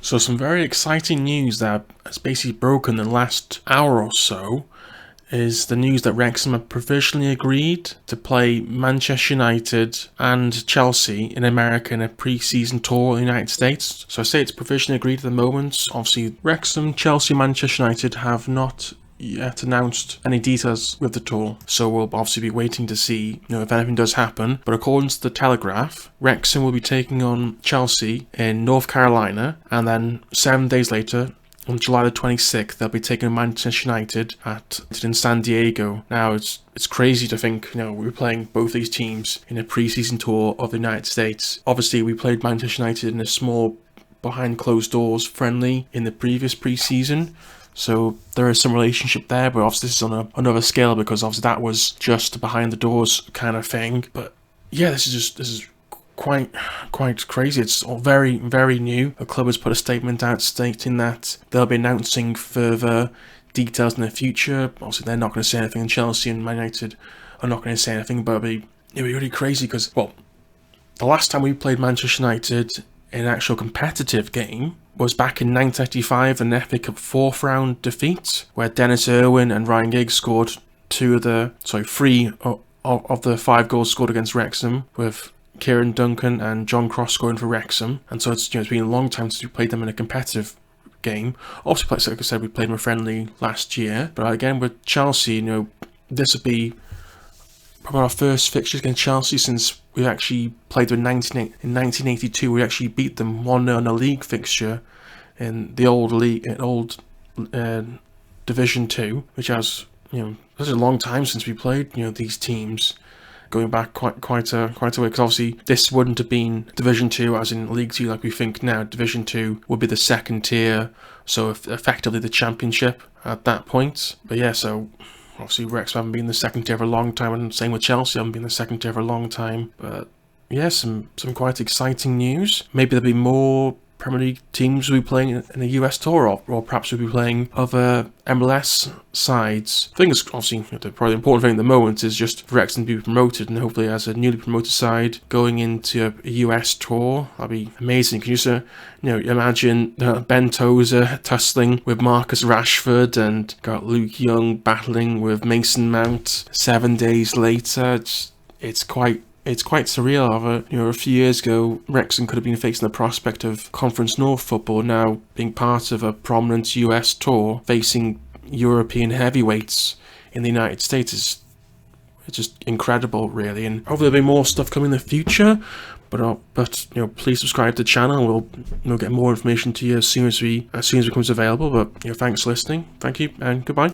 So some very exciting news that has basically broken in the last hour or so is the news that Wrexham have provisionally agreed to play Manchester United and Chelsea in America in a pre-season tour in the United States. So I say it's provisionally agreed at the moment. Obviously, Wrexham, Chelsea, Manchester United have not yet announced any details with the tour, so we'll obviously be waiting to see, if anything does happen. But according to the Telegraph, Wrexham will be taking on Chelsea in North Carolina, and then 7 days later, on July the 26th, they'll be taking on Manchester United in San Diego. Now, it's crazy to think, we're playing both these teams in a pre-season tour of the United States. Obviously, we played Manchester United in a small, behind closed doors friendly in the previous pre-season. So there is some relationship there, but obviously this is on another scale because obviously that was just a behind the doors kind of thing. But yeah, this is quite crazy. It's all very, very new. The club has put a statement out stating that they'll be announcing further details in the future. Obviously they're not going to say anything, and Chelsea and Man United are not going to say anything, but it'll be really crazy because, well, the last time we played Manchester United in an actual competitive game was back in 1985, an FA Cup fourth round defeat, where Dennis Irwin and Ryan Giggs scored three of the 5 goals scored against Wrexham, with Kieran Duncan and John Cross scoring for Wrexham. And so it's been a long time since we played them in a competitive game. Obviously, like I said, we played them friendly last year, but again with Chelsea, this would be probably our first fixture against Chelsea since we actually played them in 1982. We actually beat them 1-0 in a league fixture in the old Division 2, which has, this is a long time since we played, these teams, going back quite a way, because obviously this wouldn't have been Division 2 as in League 2 like we think now. Division 2 would be the second tier, so effectively the Championship at that point. But yeah, so obviously Wrexham haven't been in the second tier for a long time, and same with Chelsea, haven't been in the second tier for a long time. But yeah, some quite exciting news. Maybe there'll be more Premier League teams will be playing in the US tour, or perhaps we'll be playing other MLS sides. I think it's obviously probably the important thing at the moment is just for Wrexham to be promoted, and hopefully as a newly promoted side going into a US tour. That'd be amazing. Can you just imagine Ben Tozer tussling with Marcus Rashford, and got Luke Young battling with Mason Mount 7 days later. It's quite surreal. A few years ago, Wrexham could have been facing the prospect of Conference North football. Now, being part of a prominent US tour, facing European heavyweights in the United States it's just incredible, really. And hopefully there'll be more stuff coming in the future. But please subscribe to the channel. We'll get more information to you as soon as it becomes available. But thanks for listening. Thank you and goodbye.